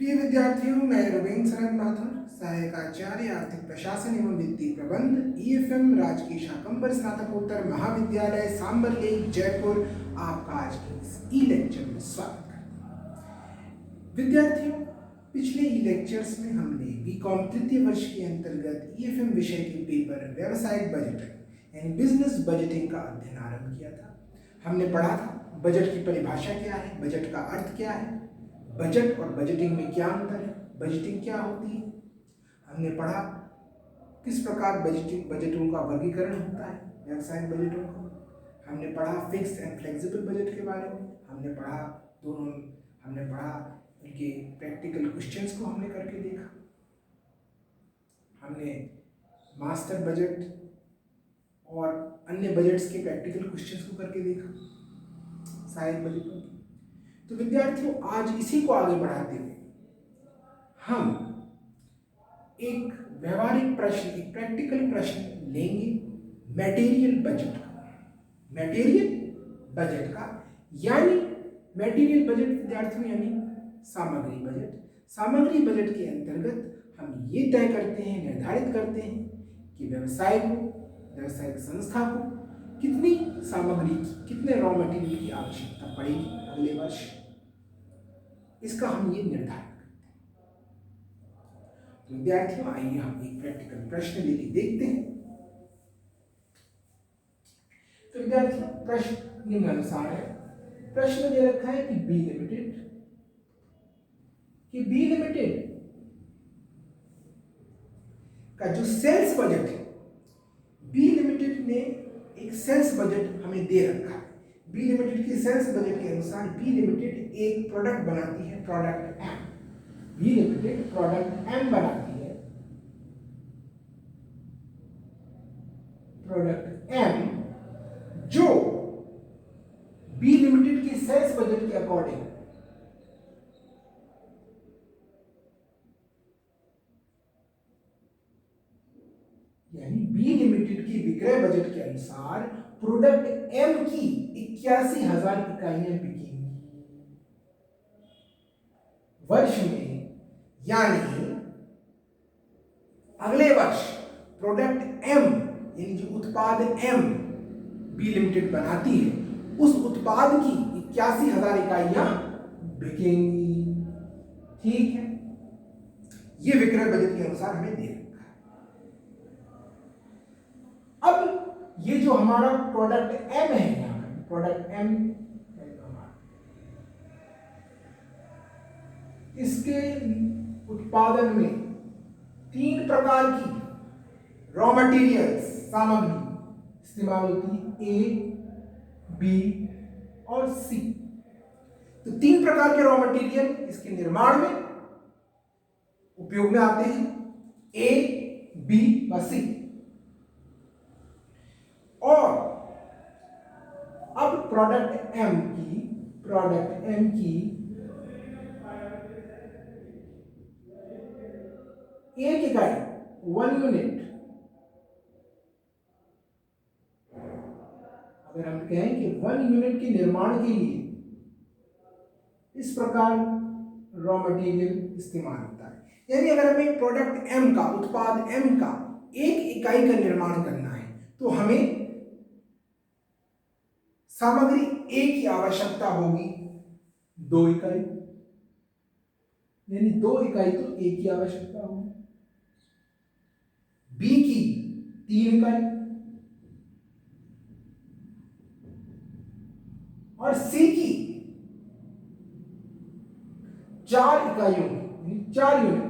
प्रिय विद्यार्थियों, मैं रवींद्र शरण माथुर, सहायक आचार्य आर्थिक प्रशासन एवं वित्तीय प्रबंध ईएफएम राजकीय शाकंभर स्नातकोत्तर महाविद्यालय सांबर लेक जयपुर आपका आज के इस ई लेक्चर में स्वागत करता हूं। विद्यार्थियों, पिछले ई लेक्चर्स में हमने बीकॉम तृतीय वर्ष के अंतर्गत ईएफएम विषय के पेपर व्यावसायिक बजटिंग यानी बिजनेस बजटिंग का अध्ययन आरंभ किया था। हमने पढ़ा था बजट की परिभाषा क्या है, बजट का अर्थ क्या है, बजट और बजटिंग में क्या अंतर है, बजटिंग क्या होती है। हमने पढ़ा किस प्रकार बजटों का वर्गीकरण होता है, व्यावसायिक बजटों का। हमने पढ़ा फिक्स्ड एंड फ्लेक्सिबल बजट के बारे में। हमने पढ़ा उनके प्रैक्टिकल क्वेश्चंस को हमने करके देखा। हमने मास्टर बजट और अन्य बजट्स के प्रैक्टिकल क्वेश्चंस को करके देखा, सहायक बजटों की। तो विद्यार्थियों, आज इसी को आगे बढ़ाते हुए हम एक व्यवहारिक प्रश्न, एक प्रैक्टिकल प्रश्न लेंगे मटेरियल बजट का यानी मटेरियल बजट विद्यार्थियों यानी सामग्री बजट। सामग्री बजट के अंतर्गत हम ये तय करते हैं, निर्धारित करते हैं कि व्यावसायिक संस्था को कितनी सामग्री की, कितने रॉ मटेरियल की आवश्यकता पड़ेगी अगले वर्ष, इसका हम ये निर्धारित करते हैं। तो विद्यार्थियों, आइए हम एक प्रैक्टिकल प्रश्न लेके देखते हैं। तो विद्यार्थियों, प्रश्न निम्नानुसार है। प्रश्न दे रखा है कि बी लिमिटेड का जो सेल्स बजट है, बी लिमिटेड ने एक सेल्स बजट हमें दे रखा है। बी लिमिटेड के सेल्स बजट के अनुसार बी लिमिटेड एक प्रोडक्ट बनाती है, product M. B limited product M बनाती है, प्रोडक्ट एम, जो बी लिमिटेड के सेल्स बजट के अकॉर्डिंग यानी बी लिमिटेड की विक्रय बजट के अनुसार प्रोडक्ट एम की 81,000 इकाइयां बिकेंगी वर्ष में। यानी अगले वर्ष प्रोडक्ट एम यानी जो उत्पाद एम बी लिमिटेड बनाती है, उस उत्पाद की 81,000 इकाइयां बिकेंगी। ठीक है, ये विक्रय बजट के अनुसार हमें दे रखा है। अब ये जो हमारा प्रोडक्ट एम है, यहाँ प्रोडक्ट एम, इसके उत्पादन में 3 प्रकार की रॉ मटेरियल्स, सामग्री इस्तेमाल होती है, ए, बी और सी। तो 3 प्रकार के रॉ मटेरियल इसके निर्माण में उपयोग में आते हैं, ए, बी व सी। और अब प्रोडक्ट एम की एक इकाई 1 यूनिट, अगर हम कहें कि 1 यूनिट के निर्माण के लिए इस प्रकार रॉ मटेरियल इस्तेमाल होता है। यानी अगर हमें प्रोडक्ट एम का, उत्पाद एम का 1 इकाई का निर्माण करना है तो हमें सामग्री ए की आवश्यकता होगी 2 इकाई, यानी 2 इकाई तो ए की आवश्यकता होगी, बी की 3 इकाई और सी की 4 इकाइयों, 4 यूनिट।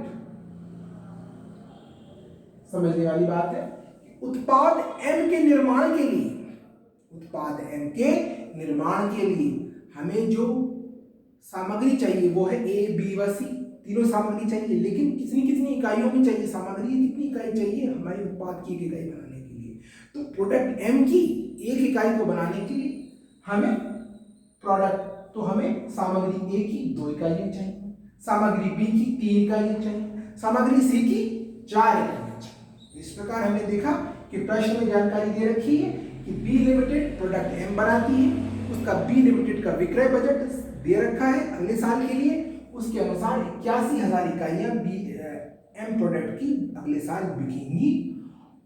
समझने वाली बात है। उत्पाद एम के निर्माण के लिए हमें जो सामग्री चाहिए वो है ए, बी व सी, तीनों सामग्री चाहिए। लेकिन कितनी इकाइयों में चाहिए सामग्री, कितनी इकाई चाहिए हमारे उत्पाद की 1 इकाई बनाने के लिए। तो प्रोडक्ट एम की 1 इकाई को बनाने के लिए हमें सामग्री ए की 2 इकाइयां चाहिए, सामग्री बी की 3 इकाइयां चाहिए, सामग्री सी की 4 इकाइयां चाहिए। इस प्रकार हमने देखा कि प्रश्न में जानकारी दे रखी है कि बी लिमिटेड प्रोडक्ट एम बनाती है, उसका बी लिमिटेड का विक्रय बजट दे रखा है अगले साल के लिए, उसके अनुसार 81,000 इकाइयां बी एम प्रोडक्ट की अगले साल बिकेंगी।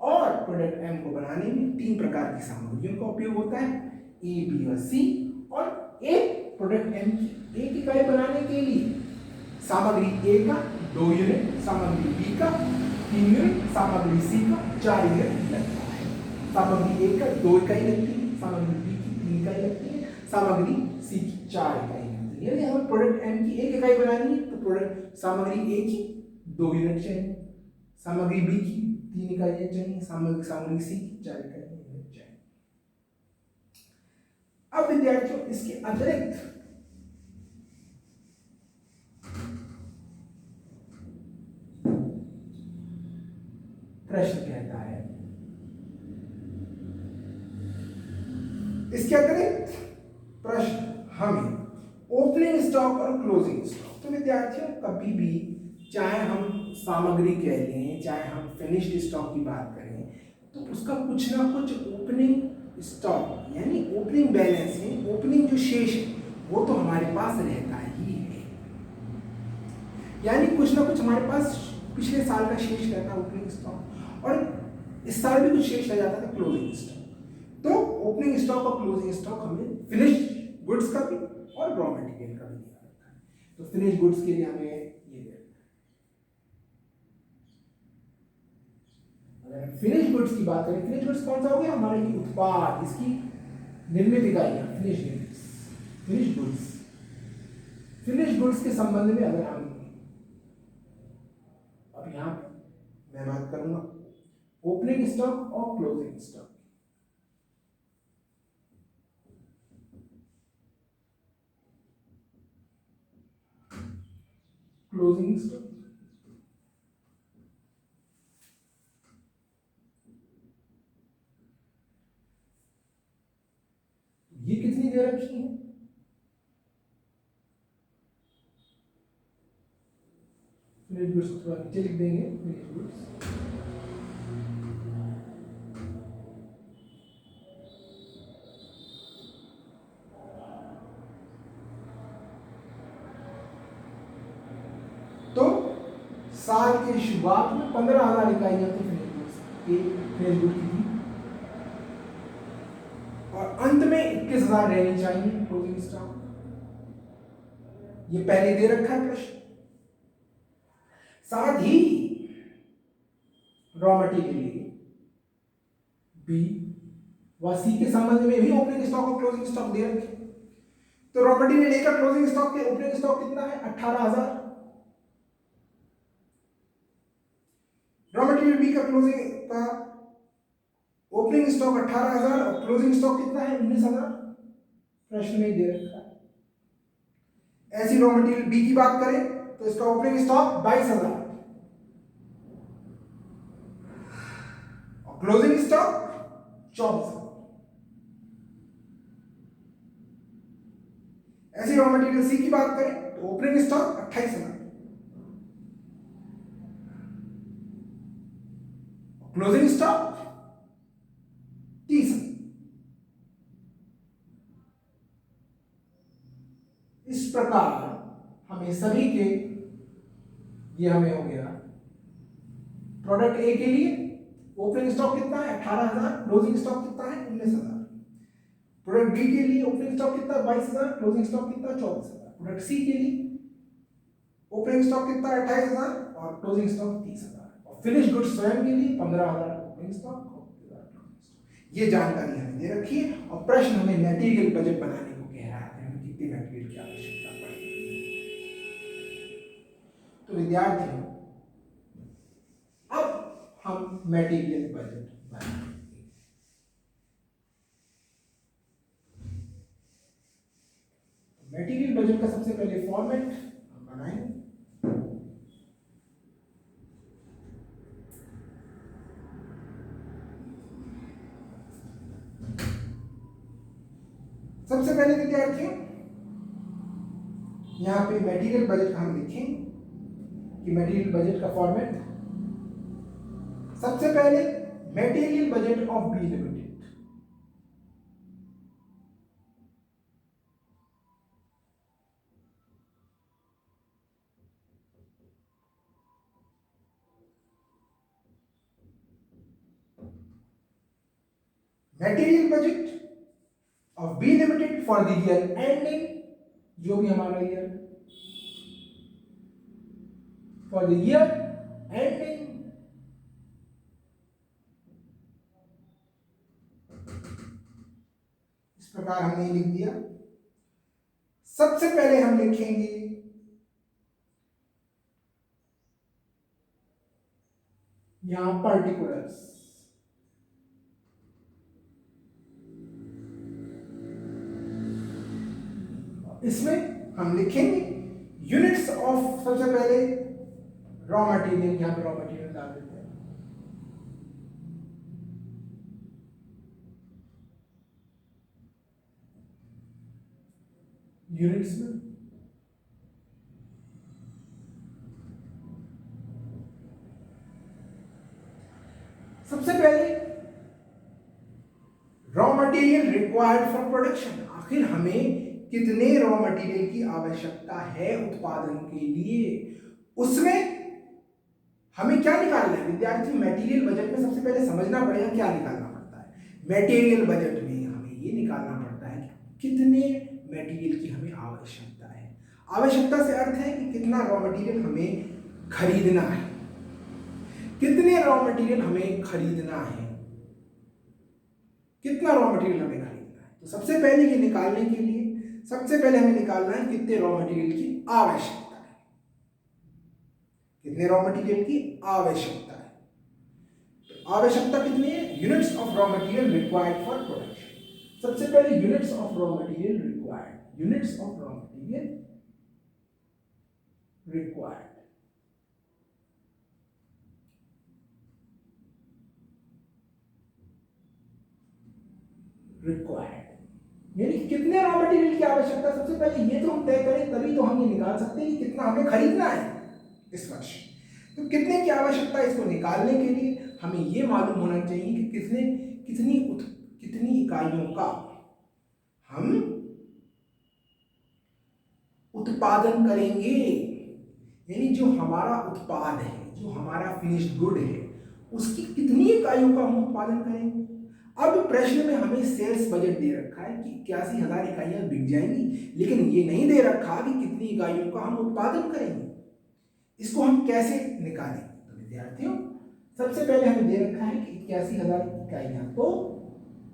और प्रोडक्ट एम को बनाने में 3 प्रकार की सामग्रियों का उपयोग होता है, ए, बी और सी। और एक प्रोडक्ट एम की 1 इकाई बनाने के लिए सामग्री ए का 2 यूनिट, सामग्री बी का 3 यूनिट, सामग्री सी का 4 यूनिट लगता है। सामग्री ए का 2 इकाई लगती है, सामग्री बी की 3 इकाई लगती है, सामग्री सी की 4 इकाई लगती है। यदि हमें प्रोडक्ट एम की 1 इकाई बनानी है तो प्रोडक्ट सामग्री ए की 2 यूनिट चाहिए, सामग्री बी की 3 इकाइयां चाहिए, सामग्री सी की 4 इकाइयां चाहिए। अब विद्यार्थियों इसके अतिरिक्त प्रश्न कहता है, इसके अतिरिक्त प्रश्न हमें ओपनिंग स्टॉक और क्लोजिंग स्टॉक। तो विद्यार्थियों कभी भी चाहे हम सामग्री कह लें, चाहे हम फिनिश्ड स्टॉक की बात करें, तो उसका कुछ ना कुछ ओपनिंग स्टॉक यानी ओपनिंग बैलेंस है, ओपनिंग जो शेष है वो तो हमारे पास रहता ही है। यानी कुछ ना कुछ हमारे पास पिछले साल का शेष रहता है ओपनिंग स्टॉक, और इस साल भी कुछ शेष रह जाता था क्लोजिंग स्टॉक। तो ओपनिंग स्टॉक और क्लोजिंग स्टॉक हमें फिनिश्ड गुड्स का भी और रॉ मटेरियल का भी दिया रहता है। तो फिनिश्ड गुड्स के लिए हमें ये देना है। अगर फिनिश्ड गुड्स की बात करें, फिनिश्ड गुड्स कौन सा हो गया, हमारे उत्पाद, इसकी निर्मित इकाइयां, फिनिश्ड गुड्स। फिनिश्ड गुड्स के संबंध में अगर हम अब यहां मैं बात करूंगा ओपनिंग स्टॉक और क्लोजिंग स्टॉक। क्लोजिंग स्टॉक ये कितनी दे रखी है, फिनिश्ड गुड्स थोड़ा नीचे लिख देंगे, फिनिश्ड गुड्स तो साल के शुरुआत में 15,000 इकाइयां तो फिनिश्ड गुड की थी, और अंत में 21,000 रहनी चाहिए क्लोजिंग स्टॉक। ये पहले दे रखा है प्रश्न। साथ ही रॉ मटेरियल बी व सी के संबंध में भी ओपनिंग स्टॉक और क्लोजिंग स्टॉक दे रखे। तो रॉ मटेरियल ए का क्लोजिंग स्टॉक के ओपनिंग स्टॉक कितना है, 18,000। रॉ मटेरियल बी का क्लोजिंग का ओपनिंग स्टॉक 18,000 और क्लोजिंग स्टॉक कितना है, 19,000। प्रश्न में दे रखा है। ऐसी रॉ मटेरियल बी की बात करें तो इसका ओपनिंग स्टॉक 22,000 और क्लोजिंग स्टॉक 24,000। ऐसी रॉ मटेरियल सी की बात करें तो ओपनिंग स्टॉक 28,000, क्लोजिंग स्टॉक 30,000। इस प्रकार हमें सभी के, ये हमें हो गया प्रोडक्ट ए के लिए ओपनिंग स्टॉक कितना है 18,000, क्लोजिंग स्टॉक कितना है 19,000। प्रोडक्ट बी के लिए ओपनिंग स्टॉक कितना 22,000, क्लोजिंग स्टॉक कितना 24,000। प्रोडक्ट सी के लिए ओपनिंग स्टॉक कितना 28,000 और क्लोजिंग स्टॉक 30,000। और फिनिश गुड्स स्वयं के लिए 15,000 ओपनिंग स्टॉक। ये जानकारी हमें दे रखी है, और प्रश्न हमें मटेरियल बजट बनाने को कह रहा है, हमें कितनी मटेरियल की आवश्यकता पड़ेगी। तो विद्यार्थियों अब हम मटेरियल बजट बनाएंगे। मटेरियल बजट का सबसे पहले फॉर्मेट हम बनाएंगे। सबसे पहले विद्यार्थियों यहां पे मटेरियल बजट का हम लिखेंगे कि मटेरियल बजट का फॉर्मेट, सबसे पहले material budget of B limited. Material budget of B limited for the year ending, जो भी हमारा year for the year ending इस प्रकार हमने लिख दिया। सबसे पहले हम लिखेंगे यहां पर्टिकुलर्स, इसमें हम लिखेंगे यूनिट्स ऑफ, सबसे पहले रॉ मटेरियल, यहां पे रॉ मटेरियल डाल देते हैं, यूनिट्स में सबसे पहले raw material required for production, आखिर हमें कितने रॉ मटेरियल की आवश्यकता है उत्पादन के लिए, उसमें हमें क्या निकालना है विद्यार्थी। मटेरियल बजट में सबसे पहले समझना पड़ेगा क्या निकालना पड़ता है। मटेरियल बजट में हमें ये निकालना पड़ता है कि कितने मटेरियल की हमें आवश्यकता है। आवश्यकता से अर्थ है कि कितना रॉ मटेरियल हमें खरीदना है, कितने रॉ मटेरियल हमें खरीदना है, कितना रॉ मटेरियल हमें खरीदना है। तो सबसे पहले ये निकालने के लिए सबसे पहले हमें निकालना है कितने रॉ मटेरियल की आवश्यकता है, कितने रॉ मटेरियल की आवश्यकता है। तो आवश्यकता कितनी है, units of raw material required for production. सबसे पहले units of raw material required, units of raw material required, required यानी कितने रॉ मटेरियल की आवश्यकता। सबसे पहले ये तो हम तय करें, तभी तो हम ये निकाल सकते हैं कि कितना हमें खरीदना है इस वर्ष। तो कितने की आवश्यकता है, इसको निकालने के लिए हमें ये मालूम होना चाहिए कि कितनी इकाइयों का हम उत्पादन करेंगे, यानी जो हमारा उत्पाद है, जो हमारा फिनिश्ड गुड है, उसकी कितनी इकाइयों का हम उत्पादन करेंगे। अब प्रश्न में हमें सेल्स बजट दे रखा है कि 81,000 इकाइयां बिक जाएंगी, लेकिन ये नहीं दे रखा कि कितनी इकाइयों का हम उत्पादन करेंगे। इसको हम कैसे निकालें। तो विद्यार्थियों सबसे पहले हमें दे रखा है कि 81,000 इकाइयां तो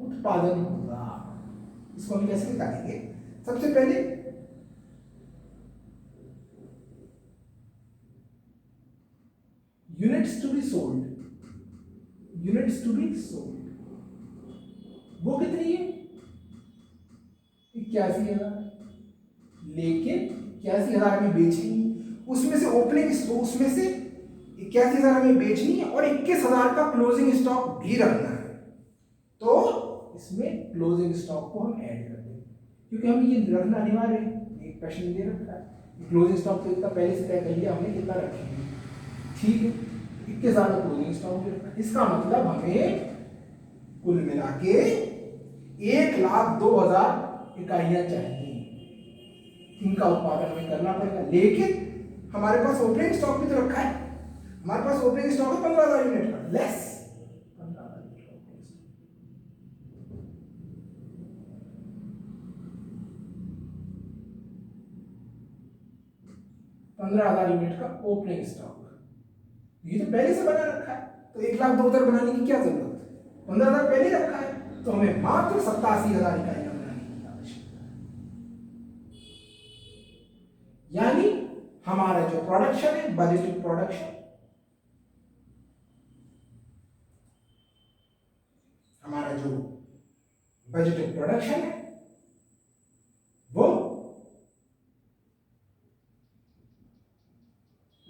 उत्पादन होगा, इसको हम कैसे निकालेंगे। सबसे पहले units to be sold, units to be sold वो कितनी है 81,000, लेकिन 81,000 हमें बेचनी, उसमें से ओपनिंग, उसमें से 81,000 हमें बेचनी है और 21,000 का क्लोजिंग स्टॉक भी रखना है। तो इसमें क्लोजिंग स्टॉक को हम ऐड कर देंगे, क्योंकि हम ये रखना अनिवार्य है, एक प्रश्न दे रखा है क्लोजिंग स्टॉक तो इतना पहले से तय कर लिया हमने कितना रखेंगे, ठीक है। 21,000 का क्लोजिंग स्टॉक भी रखा, इसका मतलब हमें कुल मिला के 1,02,000 इकाइयां चाहिए, इनका उत्पादन हमें करना पड़ेगा। लेकिन हमारे पास ओपनिंग स्टॉक भी तो रखा है, हमारे पास ओपनिंग स्टॉक है 15,000 यूनिट का, लेस 15,000 यूनिट का ओपनिंग स्टॉक, ये तो पहले से बना रखा है, तो 1,02,000 बनाने की क्या जरूरत है, 15,000 पहले ही रखा है, तो हमें मात्र 87,000 इकाइयां बनाने की आवश्यकता है। यानी हमारा जो प्रोडक्शन है, बजटेड प्रोडक्शन, हमारा जो बजटेड प्रोडक्शन है वो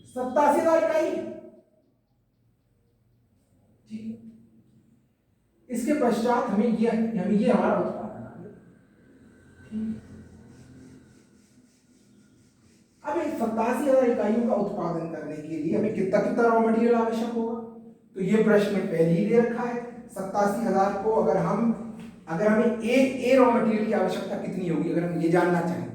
87,000 इकाई है, ठीक है। इसके पश्चात हमें ये हमारा उत्पादन आ गया, ठीक। अब 87,000 इकाइयों का उत्पादन करने के लिए हमें कितना रॉ मटेरियल आवश्यक होगा, तो ये प्रश्न में पहले ही दे रखा है 87,000 को अगर हमें ए रॉ मटेरियल की आवश्यकता कितनी होगी, अगर हम ये जानना चाहें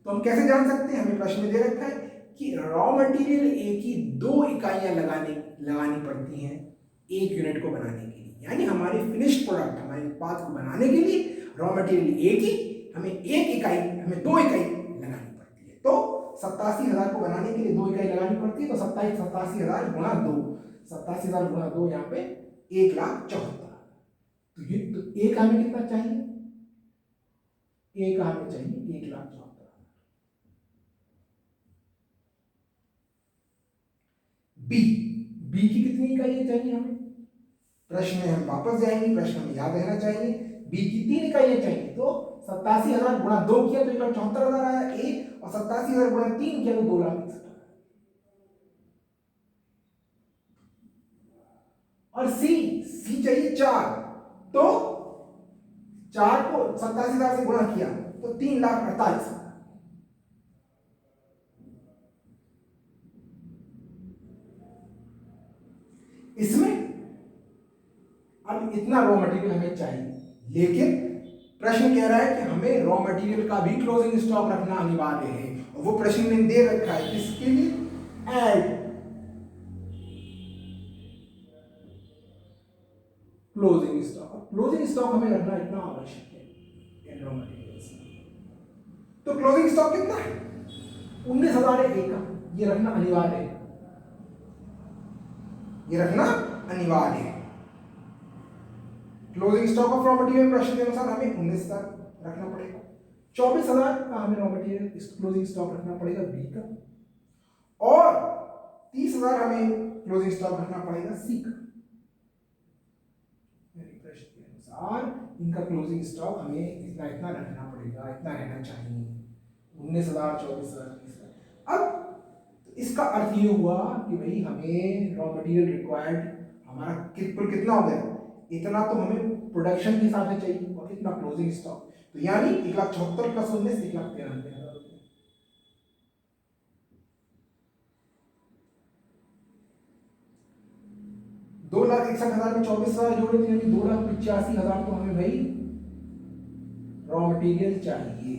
तो हम कैसे जान सकते हैं। हमें प्रश्न में दे रखा है कि रॉ मटेरियल ए की 2 इकाइयां लगानी पड़ती हैं 1 यूनिट को बनाने के लिए, यानी हमारे फिनिश्ड प्रोडक्ट, हमारे उत्पाद को बनाने के लिए रॉ मटेरियल एक ही, हमें 2 इकाई लगानी पड़ती है। तो 87,000 को बनाने के लिए 2 इकाई लगानी पड़ती है। तो 87,000 गुणा 2, 87,000 गुणा 2 यहाँ पे 1,74,000। तो एक हमें कितना चाहिए? एक हमें चाहिए 1,74,000। बी की कितनी इकाइयां चाहिए हमें? प्रश्न में हम वापस जाएंगे, प्रश्न में याद रहना चाहिए। बी की 3 इकाइयां चाहिए। तो 87,000 गुणा 2 किया तो 1,74,000 आया ए, और 87,000 गुणा 3 किया तो 2,61,000। और सी चाहिए 4। तो 4 को 87,000 से गुणा किया तो 3,48,000। इसमें अब इतना रॉ मटेरियल हमें चाहिए, लेकिन प्रश्न कह रहा है कि हमें रॉ मटेरियल का भी क्लोजिंग स्टॉक रखना अनिवार्य है, और वो प्रश्न में दे रखा है किसके लिए? Add closing stock. Closing stock हमें रखना इतना आवश्यक है इन रॉ मटेरियल्स में। तो क्लोजिंग स्टॉक कितना है? 19,000 का। ये रखना अनिवार्य है, ये रखना अनिवार्य है। Closing stock of raw material प्रश्न के अनुसार हमें 19,000 रखना पड़ेगा। 24,000 का हमें रॉ मटेरियल क्लोजिंग स्टॉक रखना पड़ेगा बी का, और 30,000 हमें क्लोजिंग स्टॉक रखना पड़ेगा सी का। प्रश्न के अनुसार इनका क्लोजिंग स्टॉक हमें इतना इतना रखना पड़ेगा, इतना रहना चाहिए। 19,000, 24,000, 30,000। अब इसका अर्थ ये हुआ कि भाई हमें रॉ मटेरियल रिक्वायर्ड हमारा कुल कितना हो गया? इतना तो हमें प्रोडक्शन के हिसाब से चाहिए, और कितना क्लोजिंग स्टॉक। तो यानी 1,74,000 प्लस 19, 1,93,000। 2,61,000 में 24,000 जोड़े तो यानी 2,85,000 तो हमें भाई रॉ मटेरियल चाहिए।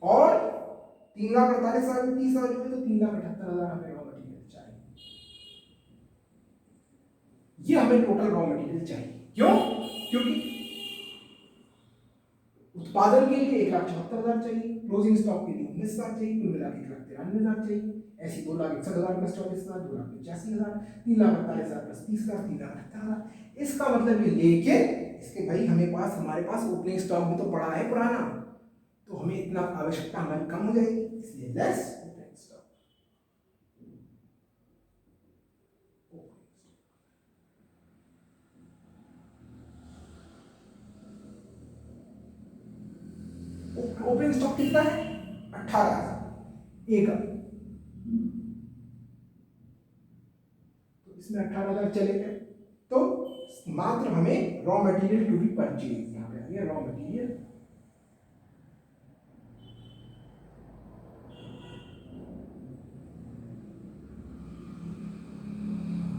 और 3,48,000 में 30,000 जोड़े तो 3,78,000 हमें रॉ मटेरियल चाहिए। ये हमें टोटल रॉ मटेरियल चाहिए। क्यों? क्योंकि उत्पादन के लिए 1,74,000 चाहिए, क्लोजिंग स्टॉक के लिए 19,000 चाहिए, कुल मिला के 1,93,000 चाहिए। ऐसी 2,61,000 प्लस 24,000 2,85,000, 3,48,000 प्लस 30,000 3,78,000। इसका मतलब ये लेके इसके भाई हमारे पास ओपनिंग स्टॉक भी तो पड़ा है पुराना, तो हमें इतना आवश्यकता हमारी कम हो जाएगी, इसलिए less opening stock. Opening stock कितना है? 18,000 ए का। तो इसमें 18,000 चले गए, तो मात्र हमें raw material to be purchase, यहां पे आ गया raw material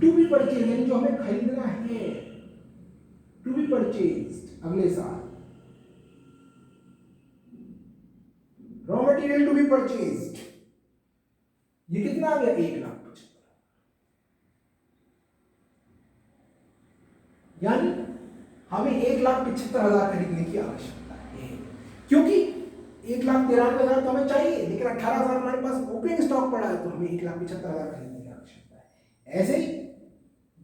to be purchase, यानी जो हमें खरीदना है, टू बी परचेज अगले साल। Raw material to be purchase ये कितना आ गया? 1,75,000। यानी हमें 1,75,000 खरीदने की आवश्यकता है, क्योंकि 1,93,000 तो हमें चाहिए, लेकिन 18,000 हमारे पास ओपनिंग स्टॉक पड़ा है, तो हमें 1,75,000 खरीदने की आवश्यकता है। ऐसे ही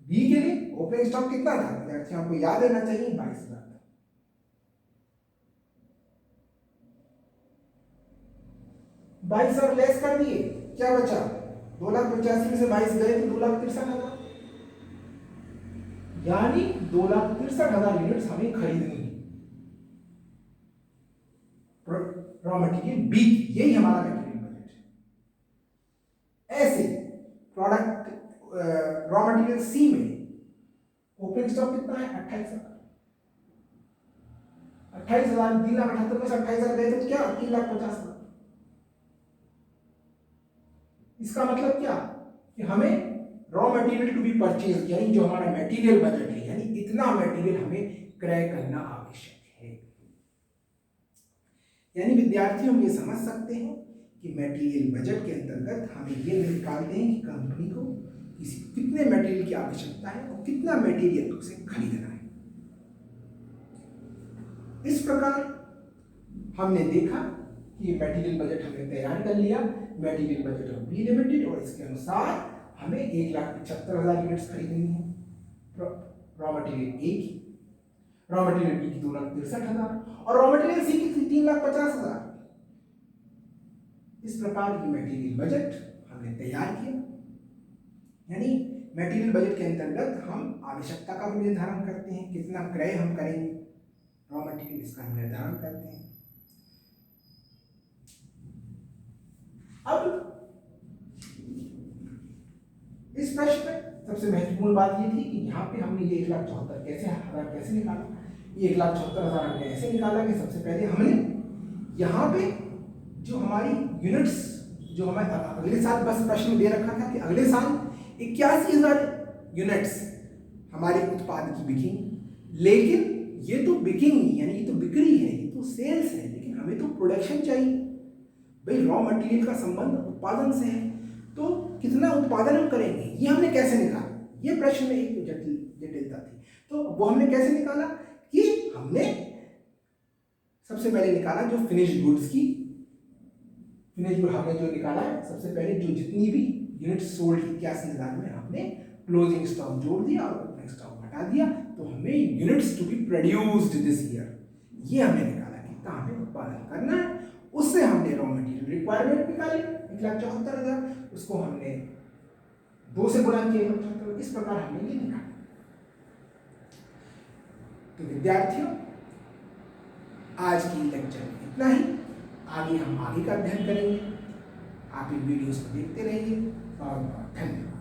बी के लिए ओपनिंग स्टॉक कितना था विद्यार्थियों? आपको याद रहना चाहिए 22,000। 22,000 लेस कर दिए, क्या बचा? 2,85,000 में से 22 गए तो 2,63,000, यानी 2,63,000 यूनिट्स हमें खरीदनी है रॉ मटेरियल बी, यही हमारा मटेरियल बजट है। ऐसे प्रोडक्ट रॉ मटेरियल सी में ओपनिंग स्टॉक कितना है? 28,000। 28,000 3,78,000 में से 28,000 गए तो क्या? 3,50,000। इसका मतलब क्या कि हमें raw material to be purchase, यानी जो हमारा मटेरियल बजट है, यानी इतना मटेरियल हमें क्रय करना आवश्यक है। यानी विद्यार्थी हम ये समझ सकते हैं कि मटेरियल बजट के अंतर्गत हमें ये निकालते हैं कि कंपनी को किसी कितने मटेरियल की आवश्यकता है और कितना मटेरियल उसे खरीदना है। इस प्रकार हमने देखा कि मटेरियल बजट हमने तैयार कर लिया, material budget of B limited, और इसके अनुसार हमें 1,75,000 यूनिट्स खरीदनी है रॉ मटेरियल ए की, रॉ मटेरियल बी की 2,63,000 और रॉ मटेरियल सी की 3,50,000। इस प्रकार की मटेरियल बजट हमने तैयार किया। यानी मटेरियल बजट के अंतर्गत हम आवश्यकता का भी निर्धारण करते हैं, कितना क्रय हम करेंगे रॉ मटेरियल, इसका हम निर्धारण करते हैं। अब इस प्रश्न में सबसे महत्वपूर्ण बात ये थी कि यहाँ पे हमने ये 1,74,000 कैसे निकाला। ये 1,74,000 हमने ऐसे निकाला कि सबसे पहले हमने यहाँ पे जो हमारी यूनिट्स, जो हमारे अगले साल बस प्रश्न दे रखा था कि अगले साल 81,000 यूनिट्स हमारे उत्पाद की बिकेंगी, लेकिन ये तो बिकेंगी यानी ये तो बिक्री है, ये तो सेल्स है, लेकिन हमें तो प्रोडक्शन चाहिए। भाई रॉ मटेरियल का संबंध उत्पादन से है, तो कितना उत्पादन हम करेंगे ये हमने कैसे निकाला, ये प्रश्न में एक जटिलता थी। तो वो हमने कैसे निकाला कि हमने सबसे पहले निकाला जो फिनिश्ड गुड्स की हमने जो निकाला है, सबसे पहले जो जितनी भी यूनिट्स सोल्ड 81,000 में हमने क्लोजिंग स्टॉक जोड़ दिया और ओपनिंग स्टॉक घटा दिया, तो हमें units to be produced this year ये हमने निकाला कितना हमें उत्पादन करना है। उससे हमने रॉ मटेरियल रिक्वायरमेंट निकाली 1,74,000, उसको हमने 2 से गुणा किया 1,74,000, इस प्रकार हमने ये निकाला। तो विद्यार्थियों आज की लेक्चर में इतना ही, आगे हम आगे का अध्ययन करेंगे। आप इन वीडियोस को देखते रहिए। बहुत बहुत धन्यवाद।